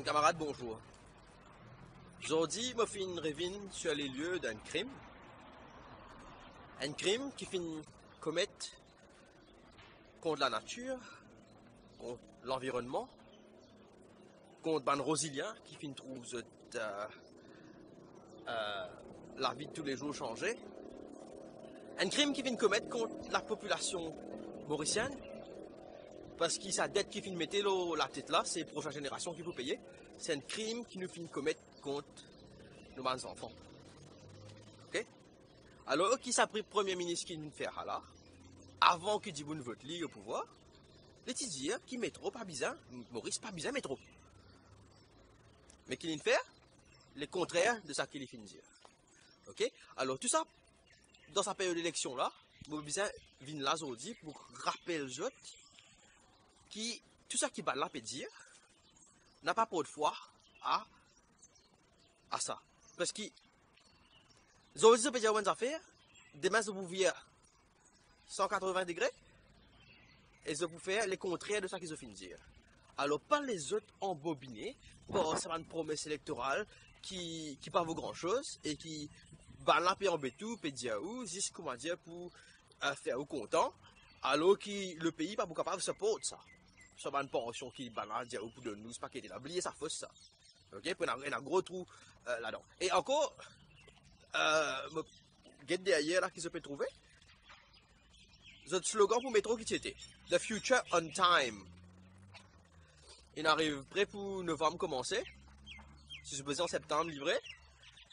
Un camarade, bonjour. Aujourd'hui, je fais une revue sur les lieux d'un crime. Un crime qui finit commettre contre la nature, contre l'environnement, contre ban Rosilien qui finit trouve la vie de tous les jours changer. Un crime qui finit commettre contre la population mauricienne. Parce que sa dette qui finit mettre la tête là, c'est la prochaine génération qui peut payer. C'est un crime qui nous finit commettre contre nos enfants. Ok? Alors, qui s'est pris le premier ministre qui nous fait là, avant que Diboun vote lui au pouvoir, les dire qui métro pas bizarre, Maurice pas bizarre métro. Mais qu'il fait le contraire de ça qu'il finit dire. Ok? Alors, tout ça, dans sa période d'élection là, Maurice vient là aujourd'hui pour rappeler les autres qui, tout ça qui va là peut dire, n'a pas pour de foi à ça. Parce que, aujourd'hui, peut dire une affaire, demain, vous pouvez 180 degrés, et vous faire les contraires de ça qu'ils ont fini de dire. Alors, pas les autres embobinés, pour ça une promesse électorale qui pas vaut grand chose, et qui, va là, peut embêter tout, peut dire où, juste comment dire, pour faire au content, alors que le pays pas capable de supporter ça. Ça va une pension qui balance dire au bout de nous, c'est pas qu'il est là, oubliez ça fausse ça. Ok, puis il y a un gros trou là-dedans. Et encore, get derrière là qui se peut trouver. Le slogan pour métro qui était The Future on Time. Il arrive prêt pour novembre commencer. Si je besoin en septembre livré.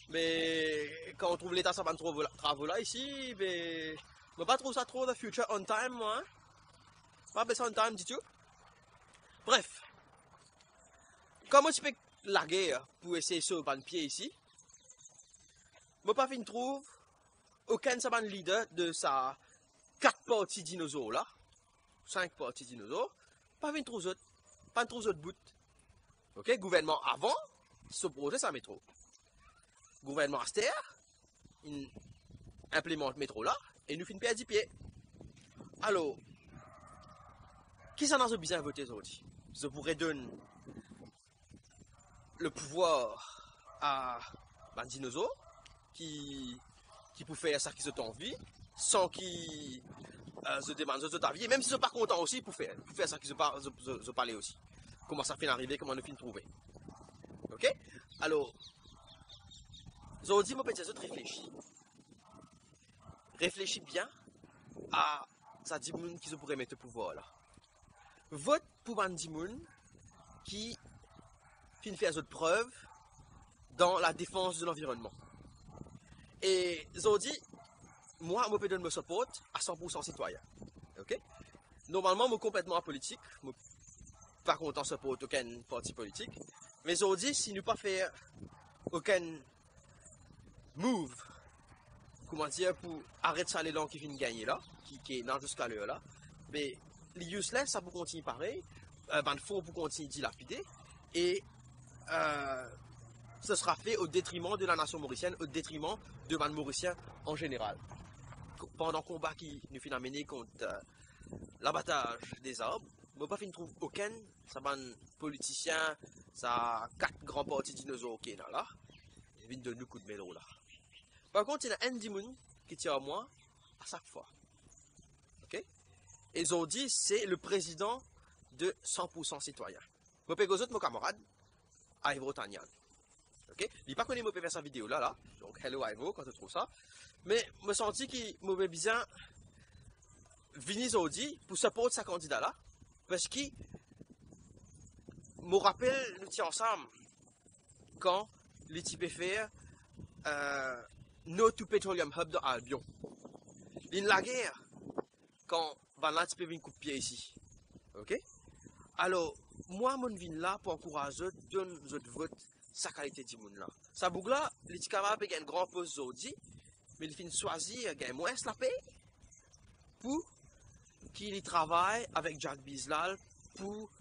Mais quand on trouve l'état ça va travaux là ici, mais je pas trouve ça trop The Future on Time moi. Hein? Pas besoin on time du tout. Bref, comment tu peux la guerre pour essayer de sauver un pied ici? Je pas fin trouve aucun saban leader de sa 4 parties dinosaures là, 5 parties dinosaures, pas fin trouve autres, pas trouve autres bout. Ok, gouvernement avant s'opposait à métro. Gouvernement Aster, il implémente métro là et nous fin perdre 10 pieds. Alors, qui s'en a besoin de voter aujourd'hui? Je pourrais donner le pouvoir à un dinosaure qui peut faire ça qui se envie sans qu'il se demande de ta vie. Et même si je ne suis pas content aussi pour faire ça qui se parler aussi. Comment ça fait arriver, comment on fait trouver. Ok? Alors, aujourd'hui, mon petit réfléchis. Réfléchis bien à ça dit qui se pourrait mettre au pouvoir là. Vote pour un dimoun qui finit faire d'autres preuves dans la défense de l'environnement. Et aujourd'hui, moi, je peux donner mon support à 100% citoyen. Ok? Normalement, je suis complètement apolitique. Je ne suis pas content de support aucun parti politique. Mais aujourd'hui, si nous ne pas faire aucun move, comment dire, pour arrêter ça les langues qui viennent gagner là, qui est dans jusqu'à l'heure là, mais les useless, ça peut continuer pareil, ben fonds pour continuer de dilapider, et ce sera fait au détriment de la nation mauricienne, au détriment de ban mauricien en général. Pendant le combat qui nous fait amener contre l'abattage des arbres, je ne trouve aucun, ça ban politicien, ça 4 grands partis dinosaures qui est là, ils viennent de nous coups de mélo là. Par contre, il y a un dimoun qui tient à moi à chaque fois. Ok? Et ils ont dit c'est le président de 100% citoyen. Je peux autres mon camarade, Ivo Tanyan. Ok? Il n'a pas connu mon faire sa vidéo là. Donc, hello Ivo quand tu trouves ça. Mais je me senti qu'il m'avait bien venu aujourd'hui pour supporter sa candidat là. Parce qu'il me rappelle, nous étions ensemble quand les types faire No to Petroleum Hub de Albion. Il y a la guerre quand Van tu peux venir coup de pied ici. Ok? Alors, moi, je viens là pour encourager, donner votre vote, sa qualité de monde là. Ça bouge là, les petits camarades ont un grand poste aujourd'hui, mais ils finissent choisir, ils moins la paix pour qu'ils travaillent avec Jack Bizlal pour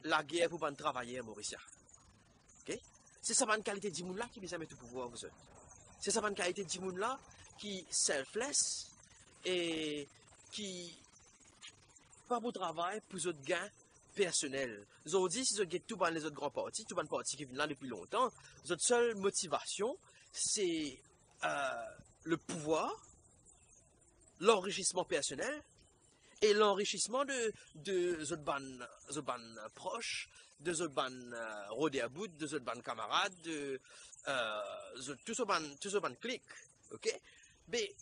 la guerre pour les travailleurs mauriciens. Ok? C'est ça, une qualité de monde là qui vient mettre au pouvoir, vous autres. C'est ça, une qualité de monde là qui selfless et qui pas pour travail pour autres gains personnel. Aujourd'hui, si vous avez tout les autres grands partis, tout les partis qui viennent là depuis longtemps, votre seule motivation, c'est le pouvoir, l'enrichissement personnel et l'enrichissement de Zodban proches, de Zodban rodé à bout, de Zodban camarades, de tout ce ban clic. Ok? Mais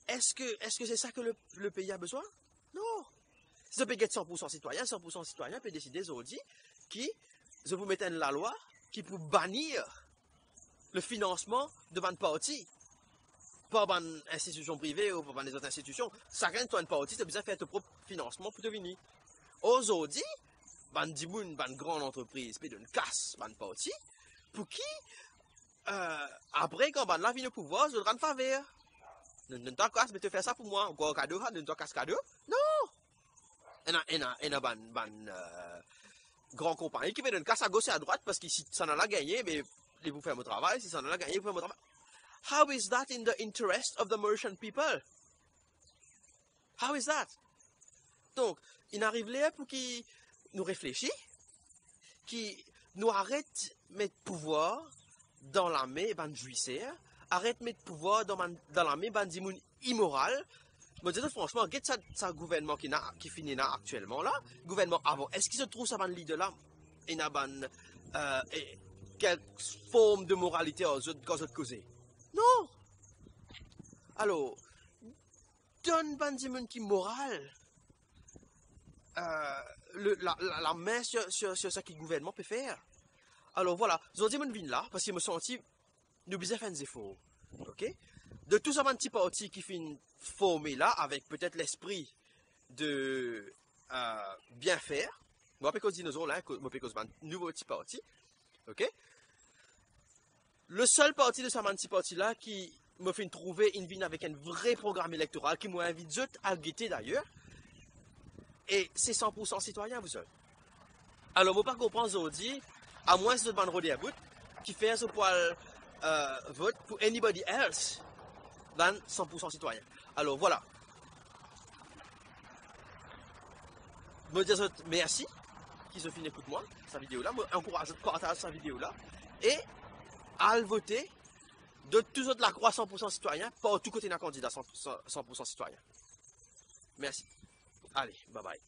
est-ce que c'est ça que le pays a besoin? Non. Si ce pays est 100% citoyen peut décider aujourd'hui qui je vous mette la loi qui pour bannir le financement de ban parti. Pas ban institution privée ou pas des autres institutions. Chacun de parti, c'est besoin de faire ton propre financement pour devenir. Aujourd'hui, ban dimoun, ban grande entreprise, puis d'une casse ban parti, pour qui après quand ban la vient au pouvoir, je rends faveur. Ne t'en casse, mais tu fais ça pour moi. Encore cadeau, ne t'en casse cadeau. Non! Et grand compagnie qui fait une casse à gauche et à droite parce que si ça en a gagné, mais ils vous font mon travail. Si ça en a gagné, vous faites mon travail. How is that in the interest of the Mauritian people? How is that? Donc, il arrive là pour qu'ils nous réfléchissent, qu'ils nous arrêtent de mettre pouvoir dans la main ban juicière, arrête de mettre pouvoir dans la main ban dimoun immoral. Mais dis franchement, regarde ça gouvernement qui finit là actuellement là, gouvernement avant, est-ce qu'il se trouve ça ban leader là? Il y a ban quelle forme de moralité aux autres causés? Non! Alors, donne ban dimoun qui moral la main sur ce que le gouvernement peut faire. Alors voilà, je dis mon vin là, parce que je me sens nous besoin faire des efforts. Ok? De tout ça, un petit parti qui finit formé là, avec peut-être l'esprit de bien faire. Moi, je dinosaure là, moi, je un nouveau petit parti. Ok? Le seul parti de ce petit parti là qui me fait trouver une vie avec un vrai programme électoral, qui m'a invité à guetter d'ailleurs. Et c'est 100% citoyen, vous savez. Alors, moi, pas comprendre aujourd'hui, à moins de ban rodé à bout, qui fait ce poil vote pour anybody else than 100% citoyen. Alors, voilà. Me dire merci, qui se finit écoute moi, sa vidéo là, encourage de partager sa vidéo là, et à le voter de tous autres la croix 100% citoyen, pas tout côté d'un candidat 100% citoyen. Merci. Allez, bye bye.